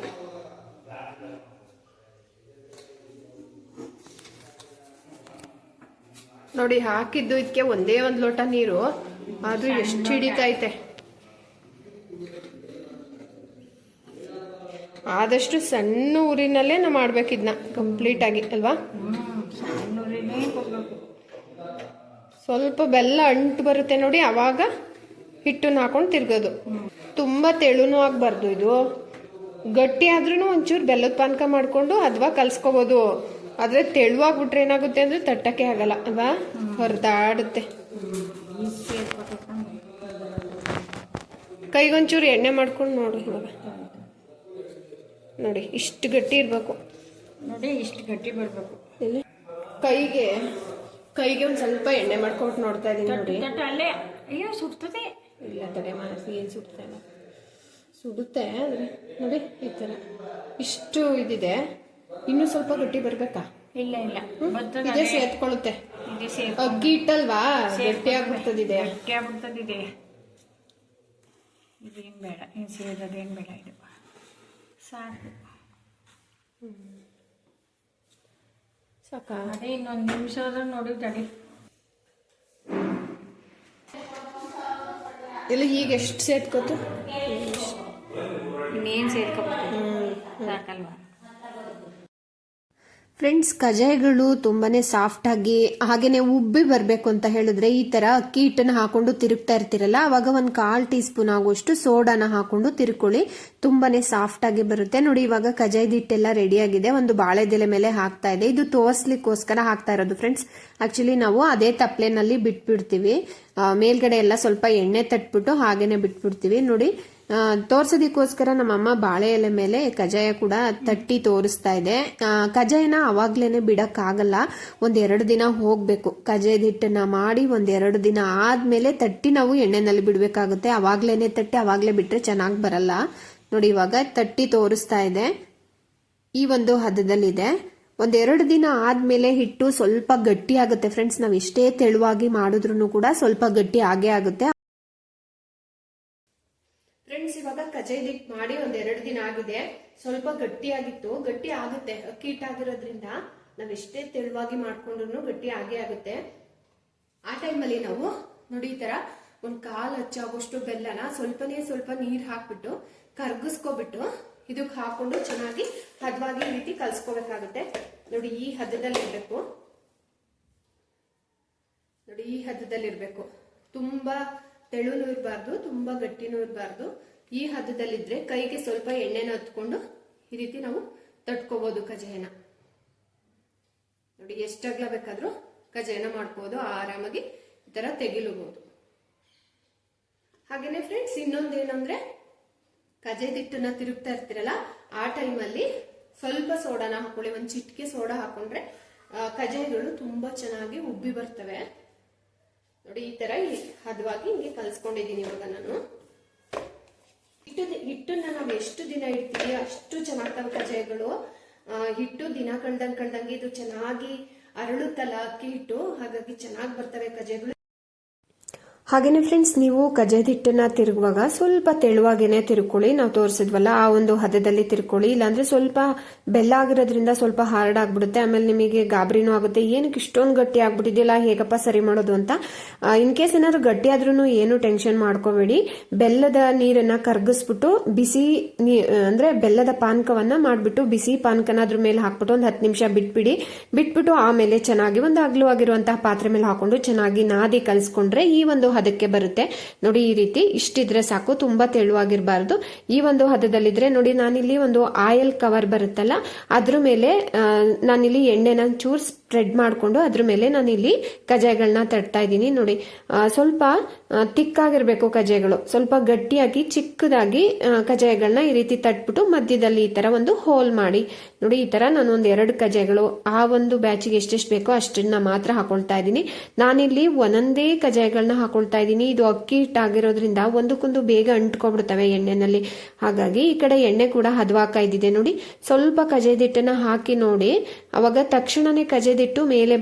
ನೋಡಿ ಹಾಕಿದ್ದು ಇದಕ್ಕೆ ಒಂದೇ ಒಂದು ಲೋಟ ನೀರು, ಅದು ಎಷ್ಟು ಹಿಡಿತೈತೆ. ಆದಷ್ಟು ಸಣ್ಣ ಊರಿನಲ್ಲೇ ನಾವು ಮಾಡ್ಬೇಕಿದ್ನ ಕಂಪ್ಲೀಟ್ ಆಗಿ ಅಲ್ವಾ? ಸ್ವಲ್ಪ ಬೆಲ್ಲ ಅಂಟು ಬರುತ್ತೆ ನೋಡಿ, ಅವಾಗ ಹಿಟ್ಟನ್ನ ಹಾಕೊಂಡು ತಿರ್ಗೋದು. ತುಂಬಾ ತೆಳುನೂ ಆಗ್ಬಾರ್ದು, ಇದು ಗಟ್ಟಿ ಆದ್ರೂ ಒಂಚೂರು ಬೆಲ್ಲದ ಪಾನಕ ಮಾಡ್ಕೊಂಡು ಅಥವಾ ಕಲ್ಸ್ಕೋಬಹುದು. ಆದ್ರೆ ತೆಳುವಾಗ್ಬಿಟ್ರೆ ಏನಾಗುತ್ತೆ ಅಂದ್ರೆ ತಟ್ಟಕ್ಕೆ ಆಗಲ್ಲ ಅಲ್ವಾ? ಹೊರದಾಡುತ್ತೆ. ಕೈಗೊಂಚೂರು ಎಣ್ಣೆ ಮಾಡ್ಕೊಂಡು ನೋಡು ಇವಾಗ. ನೋಡಿ ಇಷ್ಟು ಗಟ್ಟಿ ಇರ್ಬೇಕು ನೋಡಿ, ಇಷ್ಟು ಗಟ್ಟಿ ಬರ್ಬೇಕು. ಕೈಗೆ ಒಂದ್ ಸ್ವಲ್ಪ ಎಣ್ಣೆ ಮಾಡ್ಕೊಟ್ಟು ನೋಡ್ತಾ ಇದೀನಿ ನೋಡಿ. ಅಲ್ಲೇ ಅಯ್ಯೋ ಸುಡ್ತದೆ. ಇಲ್ಲ ತಡೆ ಮಾನಸಿ, ಏನ್ ಸುಡ್ತಾ ಇಲ್ಲ, ಸುಡುತ್ತೆ ಅಂದ್ರೆ ನೋಡಿ ಈ ತರ ಇಷ್ಟು ಇದಿದೆ. ಇನ್ನು ಸ್ವಲ್ಪ ಗಟ್ಟಿ ಬರ್ಬೇಕಾ? ಇಲ್ಲ ಇದೇ ಸೇರ್ಕೊಳ್ಳುತ್ತೆ. ಅಕ್ಕಿ ಇಟ್ಟಲ್ವಾ, ಗಟ್ಟಿ ಆಗ್ಬಿಡ್ತದಿದೆ. ಗಟ್ಟಿ ಆಗ್ಬಿಡ್ತದಿದೆ. ಇದೇನು ಬೇಡ, ಏನು ಸೇರೋದೇನು ಬೇಡ, ಇದು ಸಾಕು. ಸಾಕಾ? ಅದೇ ಇನ್ನೊಂದು ನಿಮಿಷ ಆದ್ರೂ ನೋಡಿ ತಡಿ. ಇಲ್ಲ ಈಗ ಎಷ್ಟು ಸೇರ್ಕೋತು? ಇನ್ನೇನು ಸೇರ್ಕೊಬೇಕು, ಸಾಕಲ್ವಾ? ಫ್ರೆಂಡ್ಸ್, ಕಜಾಯಗಳು ತುಂಬಾನೇ ಸಾಫ್ಟ್ ಆಗಿ ಹಾಗೇನೆ ಉಬ್ಬಿ ಬರಬೇಕು ಅಂತ ಹೇಳಿದ್ರೆ ಈ ತರ ಅಕ್ಕಿ ಹಿಟ್ಟನ್ನು ಹಾಕೊಂಡು ತಿರುಗ್ತಾ ಇರ್ತೀರಲ್ಲ, ಅವಾಗ ಒಂದು 1/4 ಟೀ ಸ್ಪೂನ್ ಆಗುವಷ್ಟು ಸೋಡಾನ ಹಾಕೊಂಡು ತಿರ್ಕೊಳ್ಳಿ. ತುಂಬಾನೇ ಸಾಫ್ಟ್ ಆಗಿ ಬರುತ್ತೆ. ನೋಡಿ ಇವಾಗ ಕಜಾಯದ ಹಿಟ್ಟೆಲ್ಲ ರೆಡಿ ಆಗಿದೆ. ಒಂದು ಬಾಳೆದೆಲೆ ಮೇಲೆ ಹಾಕ್ತಾ ಇದೆ. ಇದು ತೋರಿಸ್ಲಿಕ್ಕೋಸ್ಕರ ಹಾಕ್ತಾ ಇರೋದು ಫ್ರೆಂಡ್ಸ್. ಆಕ್ಚುಲಿ ನಾವು ಅದೇ ತಪ್ಪಲೆನಲ್ಲಿ ಬಿಟ್ಬಿಡ್ತೀವಿ. ಮೇಲ್ಗಡೆ ಎಲ್ಲ ಸ್ವಲ್ಪ ಎಣ್ಣೆ ತಟ್ಬಿಟ್ಟು ಹಾಗೇನೆ ಬಿಟ್ಬಿಡ್ತೀವಿ. ನೋಡಿ ತೋರ್ಸೋದಕ್ಕೋಸ್ಕರ ನಮ್ಮಮ್ಮ ಬಾಳೆ ಎಲೆ ಮೇಲೆ ಕಜಾಯ ಕೂಡ ತಟ್ಟಿ ತೋರಿಸ್ತಾ ಇದೆ. ಕಜಾಯನ ಅವಾಗ್ಲೇನೆ ಬಿಡಕ್ಕಾಗಲ್ಲ, 1-2 ದಿನ ಹೋಗ್ಬೇಕು. ಕಜಾಯದ ಹಿಟ್ಟನ್ನ ಮಾಡಿ 1-2 ದಿನ ಆದ್ಮೇಲೆ ತಟ್ಟಿ ನಾವು ಎಣ್ಣೆನಲ್ಲಿ ಬಿಡ್ಬೇಕಾಗುತ್ತೆ. ಅವಾಗ್ಲೇನೆ ತಟ್ಟಿ ಅವಾಗ್ಲೇ ಬಿಟ್ರೆ ಚೆನ್ನಾಗಿ ಬರಲ್ಲ. ನೋಡಿ ಇವಾಗ ತಟ್ಟಿ ತೋರಿಸ್ತಾ ಇದೆ. ಈ ಒಂದು ಹದದಲ್ಲಿದೆ. 1-2 ದಿನ ಆದ್ಮೇಲೆ ಹಿಟ್ಟು ಸ್ವಲ್ಪ ಗಟ್ಟಿ ಆಗುತ್ತೆ ಫ್ರೆಂಡ್ಸ್. ನಾವ್ ಎಷ್ಟೇ ತೆಳುವಾಗಿ ಮಾಡಿದ್ರು ಕೂಡ ಸ್ವಲ್ಪ ಗಟ್ಟಿ ಆಗೇ ಆಗುತ್ತೆ. ಫ್ರೆಂಡ್ಸ್, ಇವಾಗ ಕಜಾಯದ ಹಿಟ್ಟು ಮಾಡಿ 1-2 ದಿನ ಆಗಿದೆ. ಸ್ವಲ್ಪ ಗಟ್ಟಿಯಾಗಿತ್ತು, ಗಟ್ಟಿ ಆಗುತ್ತೆ. ಅಕ್ಕಿ ಹಿಟ್ಟಾಗಿರೋದ್ರಿಂದ ನಾವ್ ಎಷ್ಟೇ ತೆಳುವಾಗಿ ಮಾಡ್ಕೊಂಡ್ರು ಗಟ್ಟಿ ಆಗೇ ಆಗುತ್ತೆ. ಆ ಟೈಮಲ್ಲಿ ನಾವು ನೋಡಿ ಈ ತರ 1/4 ಹಚ್ಚಾಗುವಷ್ಟು ಬೆಲ್ಲನ ಸ್ವಲ್ಪ ನೀರ್ ಹಾಕ್ಬಿಟ್ಟು ಕರ್ಗಿಸ್ಕೊಬಿಟ್ಟು ಇದಕ್ಕೆ ಹಾಕೊಂಡು ಚೆನ್ನಾಗಿ ಹದವಾಗಿ ಈ ರೀತಿ ಕಲ್ಸ್ಕೋಬೇಕಾಗುತ್ತೆ. ನೋಡಿ ಈ ಹದದಲ್ಲಿರ್ಬೇಕು. ನೋಡಿ ಈ ಹದದಲ್ಲಿರ್ಬೇಕು. ತುಂಬಾ ತೆಳುನೂ ಇರಬಾರ್ದು, ತುಂಬಾ ಗಟ್ಟಿನೂ ಇರಬಾರ್ದು. ಈ ಹದದಲ್ಲಿದ್ರೆ ಕೈಗೆ ಸ್ವಲ್ಪ ಎಣ್ಣೆನ ಹತ್ಕೊಂಡು ಈ ರೀತಿ ನಾವು ತಟ್ಕೋಬಹುದು ಕಜಾಯನ. ನೋಡಿ ಎಷ್ಟಾಗ್ಲ ಬೇಕಾದ್ರೂ ಕಜಾಯನ ಮಾಡ್ಕೋಬಹುದು. ಆರಾಮಾಗಿ ಈ ತರ ತೆಗಿಲಬಹುದು. ಹಾಗೇನೆ ಫ್ರೆಂಡ್ಸ್, ಇನ್ನೊಂದೇನಂದ್ರೆ ಕಜಾಯದ ಹಿಟ್ಟನ್ನ ತಿರುಗ್ತಾ ಇರ್ತೀರಲ್ಲ ಆ ಟೈಮಲ್ಲಿ ಸ್ವಲ್ಪ ಸೋಡಾನ ಹಾಕೊಳ್ಳಿ. ಒಂದು ಚಿಟಿಕೆ ಸೋಡಾ ಹಾಕೊಂಡ್ರೆ ಕಜಾಯಗಳು ತುಂಬಾ ಚೆನ್ನಾಗಿ ಉಬ್ಬಿ ಬರ್ತವೆ. ನೋಡಿ ಈ ತರ ಹದವಾಗಿ ಹಿಂಗೆ ಕಲ್ಸ್ಕೊಂಡಿದೀನಿ. ಇವಾಗ ನಾನು ಹಿಟ್ಟನ್ನ ನಾವು ಎಷ್ಟು ದಿನ ಇಡ್ತೀವಿ ಅಷ್ಟು ಚೆನ್ನಾಗ್ತವೆ ಕಜಾಯಗಳು. ಹಿಟ್ಟು ದಿನ ಕಳ್ದಂಗೆ ಇದು ಚೆನ್ನಾಗಿ ಅರಳುತ್ತಲ್ಲ ಅಕ್ಕಿ ಹಿಟ್ಟು, ಹಾಗಾಗಿ ಚೆನ್ನಾಗಿ ಬರ್ತವೆ ಕಜಾಯಗಳು. ಹಾಗೇನೆ ಫ್ರೆಂಡ್ಸ್, ನೀವು ಕಜಾಯದ ಹಿಟ್ಟನ್ನ ತಿರುಗುವಾಗ ಸ್ವಲ್ಪ ತೆಳುವಾಗೇನೆ ತಿರ್ಕೊಳ್ಳಿ. ನಾವು ತೋರಿಸಿದ್ವಲ್ಲ ಆ ಒಂದು ಹದದಲ್ಲಿ ತಿರ್ಕೊಳ್ಳಿ. ಇಲ್ಲಾಂದ್ರೆ ಸ್ವಲ್ಪ ಬೆಲ್ಲ ಆಗಿರೋದ್ರಿಂದ ಸ್ವಲ್ಪ ಹಾರ್ಡ್ ಆಗ್ಬಿಡುತ್ತೆ. ಆಮೇಲೆ ನಿಮಗೆ ಗಾಬರಿನೂ ಆಗುತ್ತೆ, ಏನಕ್ಕೆ ಇಷ್ಟೊಂದು ಗಟ್ಟಿ ಆಗ್ಬಿಟ್ಟಿದೆಯಲ್ಲ, ಹೇಗಪ್ಪ ಸರಿ ಮಾಡೋದು ಅಂತ. ಇನ್ ಕೇಸ್ ಏನಾದ್ರು ಗಟ್ಟಿ ಆದ್ರೂ ಏನು ಟೆನ್ಷನ್ ಮಾಡ್ಕೋಬೇಡಿ. ಬೆಲ್ಲದ ನೀರನ್ನ ಕರ್ಗಿಸ್ಬಿಟ್ಟು ಬಿಸಿ ಅಂದ್ರೆ ಬೆಲ್ಲದ ಪಾನಕವನ್ನ ಮಾಡ್ಬಿಟ್ಟು ಬಿಸಿ ಪಾನಕನ ಅದ್ರ ಮೇಲೆ ಹಾಕ್ಬಿಟ್ಟು ಒಂದು 10 ನಿಮಿಷ ಬಿಟ್ಬಿಟ್ಟು ಆಮೇಲೆ ಚೆನ್ನಾಗಿ ಒಂದು ಅಗಲವಾಗಿರುವಂತಹ ಪಾತ್ರೆ ಮೇಲೆ ಹಾಕೊಂಡು ಚೆನ್ನಾಗಿ ನಾದಿ ಕಲ್ಸ್ಕೊಂಡ್ರೆ ಈ ಒಂದು ಹದಕ್ಕೆ ಬರುತ್ತೆ. ನೋಡಿ ಈ ರೀತಿ ಇಷ್ಟಿದ್ರೆ ಸಾಕು, ತುಂಬಾ ತೆಳುವಾಗಿರಬಾರ್ದು. ಈ ಒಂದು ಹದದಲ್ಲಿದ್ರೆ ನೋಡಿ, ನಾನಿಲ್ಲಿ ಒಂದು ಆಯಿಲ್ ಕವರ್ ಬರುತ್ತಲ್ಲ ಅದ್ರ ಮೇಲೆ ನಾನಿಲ್ಲಿ ಎಣ್ಣೆನ ಚೂರ್ ಸ್ಪ್ರೆಡ್ ಮಾಡ್ಕೊಂಡು ಅದ್ರ ಮೇಲೆ ನಾನಿಲ್ಲಿ ಕಜಾಯಗಳನ್ನ ತಟ್ತಾ ಇದ್ದೀನಿ. ನೋಡಿ ಸ್ವಲ್ಪ ತಿಕ್ಕಾಗಿರ್ಬೇಕು ಕಜಾಯಗಳು, ಸ್ವಲ್ಪ ಗಟ್ಟಿಯಾಗಿ ಚಿಕ್ಕದಾಗಿ ಕಜಾಯಗಳನ್ನ ಈ ರೀತಿ ತಟ್ಬಿಟ್ಟು ಮಧ್ಯದಲ್ಲಿ ಈ ತರ ಒಂದು ಹೋಲ್ ಮಾಡಿ. ನೋಡಿ ಈ ತರ ನಾನು ಒಂದು 2 ಕಜಾಯಗಳು ಆ ಒಂದು ಬ್ಯಾಚಿಗೆ ಎಷ್ಟೆಷ್ಟು ಬೇಕೋ ಅಷ್ಟನ್ನ ಮಾತ್ರ ಹಾಕೊಳ್ತಾ ಇದ್ದೀನಿ. ನಾನಿಲ್ಲಿ ಒಂದೊಂದೇ ಕಜಾಯಗಳನ್ನ ಹಾಕೊಳ್ತಾ ಇದ್ದೀನಿ. ಇದು ಅಕ್ಕಿ ಹಿಟ್ಟಾಗಿರೋದ್ರಿಂದ ಒಂದಕ್ಕೊಂದು ಬೇಗ ಅಂಟ್ಕೊಬಿಡ್ತವೆ ಎಣ್ಣೆನಲ್ಲಿ. ಹಾಗಾಗಿ ಈ ಕಡೆ ಎಣ್ಣೆ ಕೂಡ ಹದವಾಗ್ತಿದೆ. ನೋಡಿ ಸ್ವಲ್ಪ ಕಜಾಯದ ಹಿಟ್ಟನ್ನ ಹಾಕಿ ನೋಡಿ, ಅವಾಗ ತಕ್ಷಣನೇ ಕಜಾಯದಿಟ್ಟು ಮೇಲೆ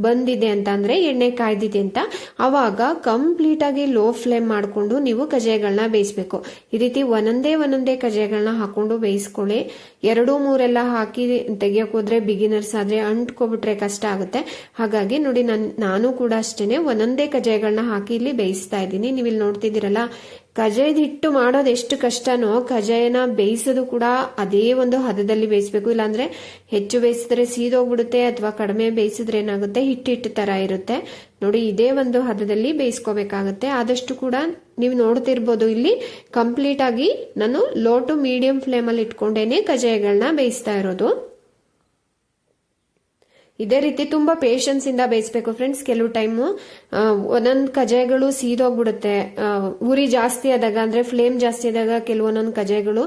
ಬಂದಿದೆ ಅಂತ ಅಂದ್ರೆ ಎಣ್ಣೆ ಕಾಯ್ದಿದೆ ಅಂತ. ಅವಾಗ ಕಂಪ್ಲೀಟ್ ಆಗಿ ಲೋ ಫ್ಲೇಮ್ ಮಾಡ್ಕೊಂಡು ನೀವು ಕಜಾಯಗಳನ್ನ ಬೇಯಿಸ್ಬೇಕು. ಈ ರೀತಿ ಒಂದೊಂದೇ ಕಜಾಯಗಳನ್ನ ಹಾಕೊಂಡು ಬೇಯಿಸ್ಕೊಳ್ಳಿ. 2-3 ಹಾಕಿ ತೆಗಿಯಕ್ ಹೋದ್ರೆ ಬಿಗಿನರ್ಸ್ ಆದ್ರೆ ಅಂಟ್ಕೊಬಿಟ್ರೆ ಕಷ್ಟ ಆಗುತ್ತೆ. ಹಾಗಾಗಿ ನೋಡಿ ನಾನು ಕೂಡ ಅಷ್ಟೇನೆ ಒಂದೊಂದೇ ಕಜಾಯಗಳನ್ನ ಹಾಕಿ ಇಲ್ಲಿ ಬೇಯಿಸ್ತಾ ಇದ್ದೀನಿ. ನೀವು ಇಲ್ಲಿ ನೋಡ್ತಿದ್ದೀರಲ್ಲ, ಕಜಾಯದ ಹಿಟ್ಟು ಮಾಡೋದು ಎಷ್ಟು ಕಷ್ಟನೋ ಕಜಾಯನ ಬೇಯಿಸೋದು ಕೂಡ ಅದೇ ಒಂದು ಹದದಲ್ಲಿ ಬೇಯಿಸ್ಬೇಕು. ಇಲ್ಲಾಂದ್ರೆ ಹೆಚ್ಚು ಬೇಯಿಸಿದ್ರೆ ಸೀದೋಗ್ಬಿಡುತ್ತೆ, ಅಥವಾ ಕಡಿಮೆ ಬೇಯಿಸಿದ್ರೆ ಏನಾಗುತ್ತೆ ಹಿಟ್ಟು ತರ ಇರುತ್ತೆ. ನೋಡಿ ಇದೇ ಒಂದು ಹದದಲ್ಲಿ ಬೇಯಿಸ್ಕೋಬೇಕಾಗತ್ತೆ. ಆದಷ್ಟು ಕೂಡ ನೀವು ನೋಡ್ತಿರ್ಬೋದು, ಇಲ್ಲಿ ಕಂಪ್ಲೀಟ್ ಆಗಿ ನಾನು ಲೋ ಟು ಮೀಡಿಯಂ ಫ್ಲೇಮ್ ಅಲ್ಲಿ ಇಟ್ಕೊಂಡೇನೆ ಕಜಾಯಗಳನ್ನ ಬೇಯಿಸ್ತಾ ಇರೋದು. ಇದೇ ರೀತಿ ತುಂಬಾ ಪೇಷನ್ಸ್ ಇಂದ ಬೇಯಿಸ್ಬೇಕು ಫ್ರೆಂಡ್ಸ್. ಕೆಲವು ಟೈಮು ಒಂದೊಂದು ಕಜಾಯಗಳು ಸೀದೋಗ್ಬಿಡುತ್ತೆ. ಉರಿ ಜಾಸ್ತಿ ಆದಾಗ ಅಂದ್ರೆ ಫ್ಲೇಮ್ ಜಾಸ್ತಿ ಆದಾಗ ಕೆಲವೊಂದೊಂದು ಕಜಾಯಗಳು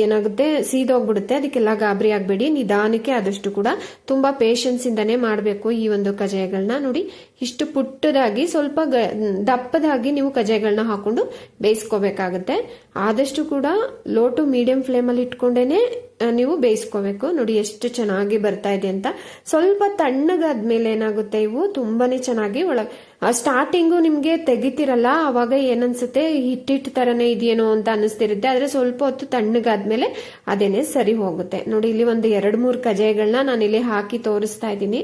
ಏನಾಗುತ್ತೆ ಸೀದೋಗ್ಬಿಡುತ್ತೆ. ಅದಕ್ಕೆಲ್ಲ ಗಾಬರಿ ಆಗ್ಬೇಡಿ, ನಿಧಾನಕ್ಕೆ ಆದಷ್ಟು ಕೂಡ ತುಂಬಾ ಪೇಷನ್ಸ್ ಇಂದಾನೆ ಮಾಡಬೇಕು ಈ ಒಂದು ಕಜಾಯಗಳನ್ನ. ನೋಡಿ ಇಷ್ಟು ಪುಟ್ಟದಾಗಿ ಸ್ವಲ್ಪ ದಪ್ಪದಾಗಿ ನೀವು ಕಜಾಯಗಳನ್ನ ಹಾಕೊಂಡು ಬೇಯಿಸ್ಕೋಬೇಕಾಗತ್ತೆ. ಆದಷ್ಟು ಕೂಡ ಲೋ ಟು ಮೀಡಿಯಂ ಫ್ಲೇಮ್ ಅಲ್ಲಿ ಇಟ್ಕೊಂಡೇನೆ ನೀವು ಬೇಯಿಸ್ಕೋಬೇಕು. ನೋಡಿ ಎಷ್ಟು ಚೆನ್ನಾಗಿ ಬರ್ತಾ ಇದೆ ಅಂತ. ಸ್ವಲ್ಪ ತಣ್ಣಗಾದ್ಮೇಲೆ ಏನಾಗುತ್ತೆ, ಇವು ತುಂಬಾನೇ ಚೆನ್ನಾಗಿ ಸ್ಟಾರ್ಟಿಂಗು ನಿಮ್ಗೆ ತೆಗಿತಿರಲ್ಲ, ಅವಾಗ ಏನನ್ಸುತ್ತೆ ಹಿಟ್ಟಿಟ್ಟು ತರನೇ ಇದೆಯೇನೋ ಅಂತ ಅನಿಸ್ತಿರುತ್ತೆ. ಆದ್ರೆ ಸ್ವಲ್ಪ ಹೊತ್ತು ತಣ್ಣಗಾದ್ಮೇಲೆ ಅದೇನೆ ಸರಿ ಹೋಗುತ್ತೆ. ನೋಡಿ ಇಲ್ಲಿ ಒಂದು 2-3 ಕಜಾಯಗಳನ್ನ ನಾನಿಲ್ಲಿ ಹಾಕಿ ತೋರಿಸ್ತಾ ಇದ್ದೀನಿ.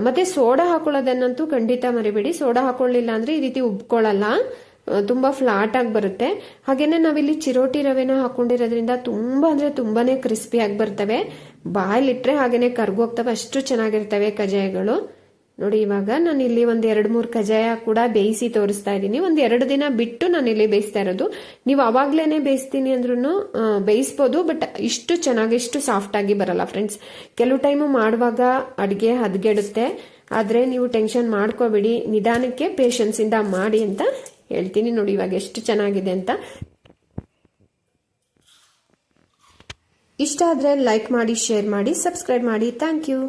ಮತ್ತೆ ಸೋಡಾ ಹಾಕೊಳ್ಳೋದನ್ನಂತೂ ಖಂಡಿತ ಮರಿಬೇಡಿ. ಸೋಡಾ ಹಾಕೊಳ್ಳಿಲ್ಲ ಅಂದ್ರೆ ಈ ರೀತಿ ಉಬ್ಕೊಳ್ಳಲ್ಲ, ತುಂಬಾ ಫ್ಲಾಟ್ ಆಗಿ ಬರುತ್ತೆ. ಹಾಗೇನೆ ನಾವಿಲ್ಲಿ ಚಿರೋಟಿ ರವೆನ ಹಾಕೊಂಡಿರೋದ್ರಿಂದ ತುಂಬಾ ಅಂದ್ರೆ ತುಂಬಾನೇ ಕ್ರಿಸ್ಪಿ ಆಗಿ ಬರ್ತವೆ. ಬಾಯಲ್ಲಿಟ್ರೆ ಹಾಗೇನೆ ಕರ್ಗೋಗ್ತವೆ, ಅಷ್ಟು ಚೆನ್ನಾಗಿರ್ತವೆ ಕಜಾಯಗಳು. ನೋಡಿ ಇವಾಗ ನಾನು ಇಲ್ಲಿ ಒಂದು 2-3 ಕಜಾಯ ಕೂಡ ಬೇಯಿಸಿ ತೋರಿಸ್ತಾ ಇದ್ದೀನಿ. ಒಂದು 2 ದಿನ ಬಿಟ್ಟು ನಾನು ಇಲ್ಲಿ ಬೇಯಿಸ್ತಾ ಇರೋದು. ನೀವು ಅವಾಗ್ಲೇನೆ ಬೇಯಿಸ್ತೀನಿ ಅಂದ್ರೂ ಬೇಯಿಸ್ಬೋದು, ಬಟ್ ಇಷ್ಟು ಚೆನ್ನಾಗಿ ಇಷ್ಟು ಸಾಫ್ಟ್ ಆಗಿ ಬರಲ್ಲ ಫ್ರೆಂಡ್ಸ್. ಕೆಲವು ಟೈಮು ಮಾಡುವಾಗ ಅಡಿಗೆ ಹದಗೆಡುತ್ತೆ. ಆದ್ರೆ ನೀವು ಟೆನ್ಷನ್ ಮಾಡ್ಕೋಬೇಡಿ, ನಿಧಾನಕ್ಕೆ ಪೇಷನ್ಸ್ ಇಂದ ಮಾಡಿ ಅಂತ ಹೇಳ್ತೀನಿ. ನೋಡಿ ಇವಾಗ ಎಷ್ಟು ಚೆನ್ನಾಗಿದೆ ಅಂತ. ಇಷ್ಟ ಆದ್ರೆ ಲೈಕ್ ಮಾಡಿ, ಶೇರ್ ಮಾಡಿ, ಸಬ್ಸ್ಕ್ರೈಬ್ ಮಾಡಿ. Thank you.